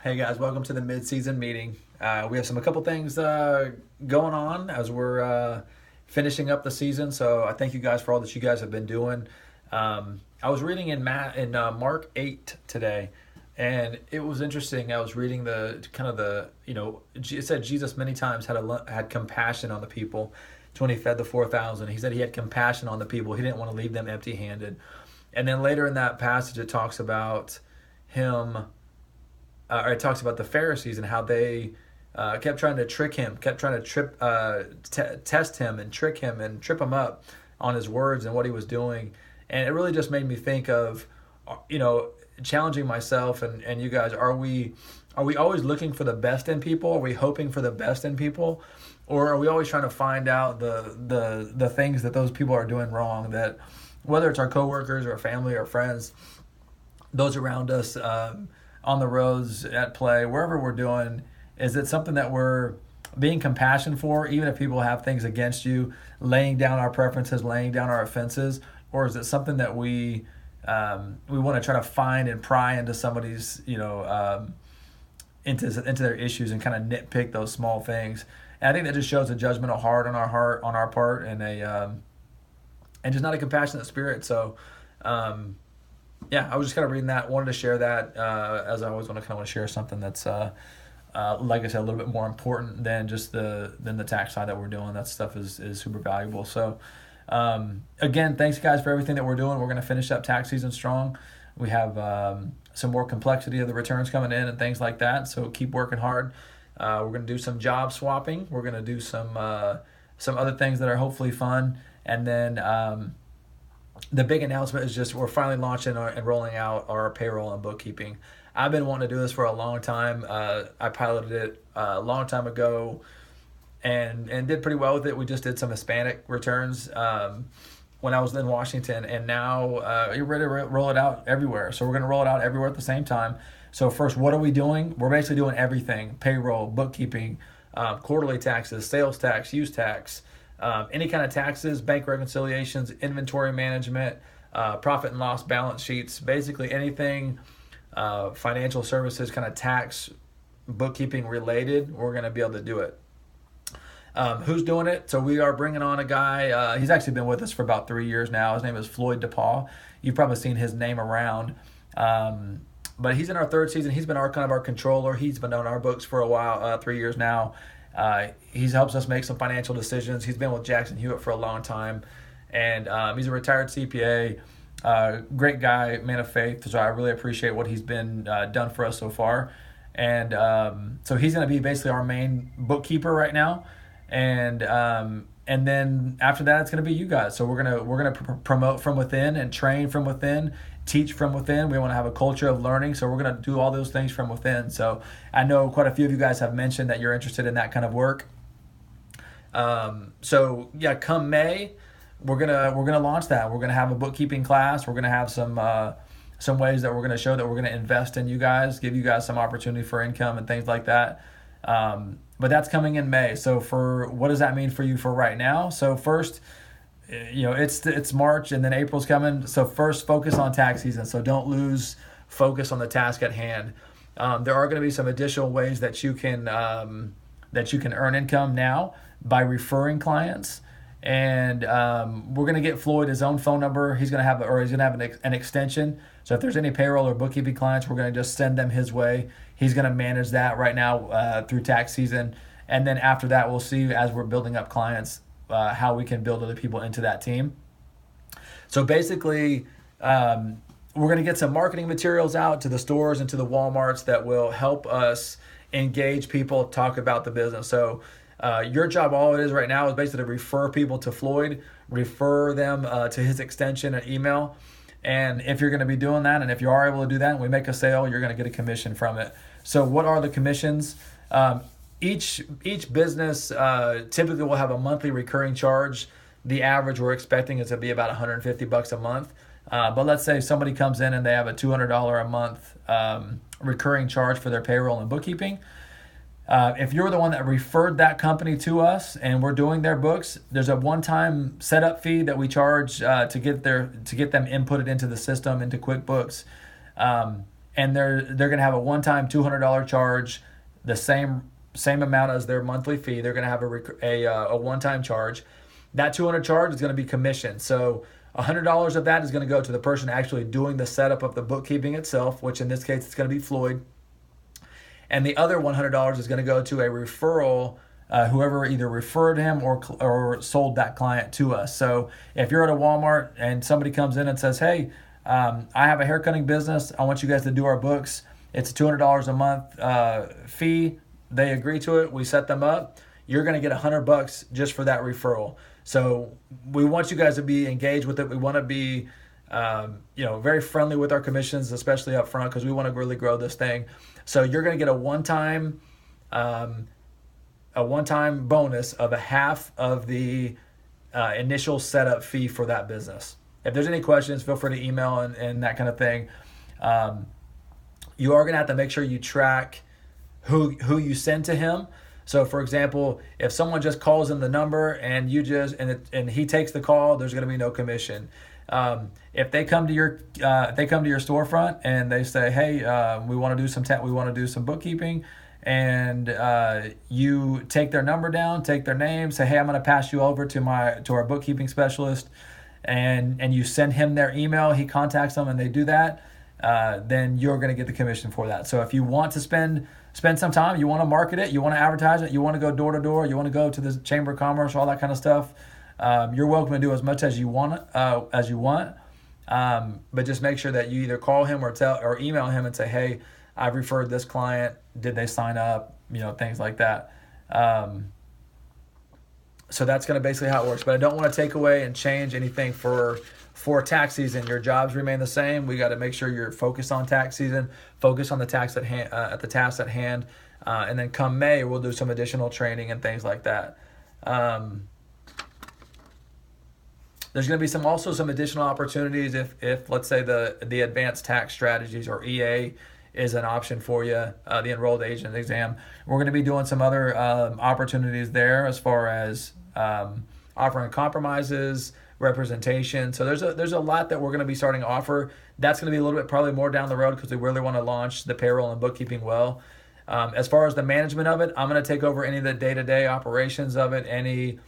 Hey guys, welcome to the Midseason meeting. We have a couple things going on as we're finishing up the season. So I thank you guys for all that you guys have been doing. I was reading in Mark 8 today, and it was interesting. I was reading it said Jesus many times had compassion on the people. It's when he fed the 4,000. He said he had compassion on the people. He didn't want to leave them empty-handed. And then later in that passage, it talks about him or it talks about the Pharisees and how they kept trying to trick him, kept trying to test him and trick him and trip him up on his words and what he was doing. And it really just made me think of, challenging myself and you guys. Are we always looking for the best in people? Are we hoping for the best in people? Or are we always trying to find out the things that those people are doing wrong, that whether it's our coworkers or family or friends, those around us, on the roads, at play, wherever we're doing, is it something that we're being compassionate for, even if people have things against you, laying down our preferences, laying down our offenses, or is it something that we want to try to find and pry into somebody's, into their issues and kind of nitpick those small things? And I think that just shows a judgmental heart on our part, and and just not a compassionate spirit. So. I was just kind of reading that. Wanted to share that as I always want to share something that's, like I said, a little bit more important than just the tax side that we're doing. That stuff is super valuable. So, again, thanks guys for everything that we're doing. We're going to finish up tax season strong. We have some more complexity of the returns coming in and things like that. So keep working hard. We're going to do some job swapping. We're going to do some other things that are hopefully fun, and then. The big announcement is just we're finally launching and rolling out our payroll and bookkeeping. I've been wanting to do this for a long time. I piloted it a long time ago and did pretty well with it. We just did some Hispanic returns when I was in Washington, and now you're ready to roll it out everywhere. So we're going to roll it out everywhere at the same time. So first, what are we doing? We're basically doing everything: payroll, bookkeeping, quarterly taxes, sales tax, use tax, any kind of taxes, bank reconciliations, inventory management, profit and loss balance sheets, basically anything financial services, kind of tax, bookkeeping related, we're going to be able to do it. Who's doing it? So we are bringing on a guy. He's actually been with us for about 3 years now. His name is Floyd DePaul. You've probably seen his name around. But he's in our third season. He's been our controller. He's been on our books for a while, 3 years now. He helps us make some financial decisions. He's been with Jackson Hewitt for a long time, and he's a retired CPA, great guy, man of faith. So I really appreciate what he's been done for us so far. And so he's going to be basically our main bookkeeper right now, and then after that, it's going to be you guys. So we're gonna promote from within and train from within, teach from within. We want to have a culture of learning, so we're going to do all those things from within. So I know quite a few of you guys have mentioned that you're interested in that kind of work. Come May, we're gonna launch that. We're gonna have a bookkeeping class. We're gonna have some ways that we're gonna show that we're gonna invest in you guys, give you guys some opportunity for income and things like that. But that's coming in May. So for what does that mean for you for right now? So first, it's March and then April's coming. So first, focus on tax season. So don't lose focus on the task at hand. There are going to be some additional ways that you can earn income now by referring clients. And we're going to get Floyd his own phone number. He's going to have an extension. So if there's any payroll or bookkeeping clients, we're going to just send them his way. He's going to manage that right now through tax season. And then after that, we'll see as we're building up clients how we can build other people into that team. So basically, we're going to get some marketing materials out to the stores and to the Walmarts that will help us engage people, talk about the business. So your job, all it is right now, is basically to refer people to Floyd, refer them to his extension and email. And if you're going to be doing that, and if you are able to do that, and we make a sale, you're going to get a commission from it. So what are the commissions? Each business typically will have a monthly recurring charge. The average we're expecting is to be about $150 a month. But let's say somebody comes in and they have a $200 a month recurring charge for their payroll and bookkeeping. If you're the one that referred that company to us and we're doing their books, there's a one-time setup fee that we charge to get them inputted into the system, into QuickBooks. And and they're going to have a one-time $200 charge, the same amount as their monthly fee. They're going to have a one-time charge. That $200 charge is going to be commission. So $100 of that is going to go to the person actually doing the setup of the bookkeeping itself, which in this case it's going to be Floyd. And the other $100 is going to go to a referral, whoever either referred him or sold that client to us. So if you're at a Walmart and somebody comes in and says, hey, I have a haircutting business, I want you guys to do our books. It's a $200 a month fee. They agree to it. We set them up. You're going to get $100 just for that referral. So we want you guys to be engaged with it. We want to be, very friendly with our commissions, especially up front, because we want to really grow this thing. So you're going to get a one-time bonus of a half of the initial setup fee for that business. If there's any questions, feel free to email and that kind of thing. You are going to have to make sure you track who you send to him. So, for example, if someone just calls in the number and and he takes the call, there's going to be no commission. If they come to your storefront and they say, "Hey, we want to do some bookkeeping," and you take their number down, take their name, say, "Hey, I'm going to pass you over to our bookkeeping specialist," and you send him their email, he contacts them, and they do that, then you're going to get the commission for that. So if you want to spend some time, you want to market it, you want to advertise it, you want to go door to door, you want to go to the Chamber of Commerce, all that kind of stuff, you're welcome to do as much as you want. But just make sure that you either call him or email him and say, hey, I've referred this client. Did they sign up? Things like that. So that's going to basically how it works. But I don't want to take away and change anything for tax season. Your jobs remain the same. We got to make sure you're focused on tax season, focus on the task at hand, and then come May, we'll do some additional training and things like that. There's going to be also some additional opportunities if let's say the advanced tax strategies or EA is an option for you, the enrolled agent exam. We're going to be doing some other opportunities there as far as offering compromises, representation. So there's a lot that we're going to be starting to offer. That's going to be a little bit probably more down the road because we really want to launch the payroll and bookkeeping well. As far as the management of it, I'm going to take over any of the day-to-day operations of it, any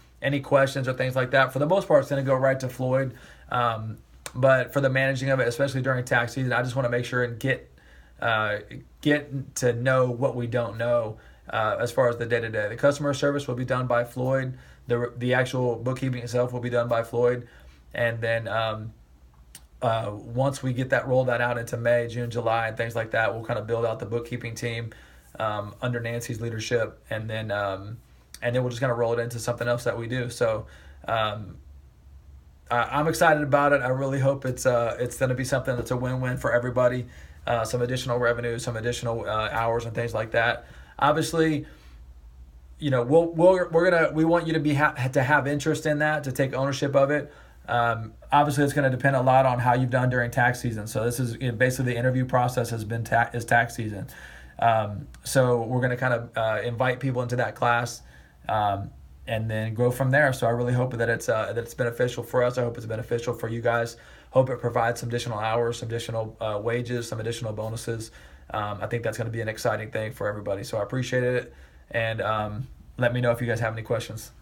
questions or things like that. For the most part, it's going to go right to Floyd. But for the managing of it, especially during tax season, I just want to make sure and get to know what we don't know as far as the day-to-day. The customer service will be done by Floyd. The actual bookkeeping itself will be done by Floyd. And then once we get that rolled out into May, June, July, and things like that, we'll kind of build out the bookkeeping team under Nancy's leadership, and then we'll just kind of roll it into something else that we do. So I'm excited about it. I really hope it's going to be something that's a win-win for everybody. Some additional revenue, some additional hours, and things like that. Obviously, we want you to have interest in that, to take ownership of it. Obviously, it's going to depend a lot on how you've done during tax season. So this is basically the interview process is tax season. So we're going to kind of invite people into that class and then go from there. So I really hope that it's beneficial for us. I hope it's beneficial for you guys. Hope it provides some additional hours, some additional wages, some additional bonuses. I think that's going to be an exciting thing for everybody. So I appreciate it. And let me know if you guys have any questions.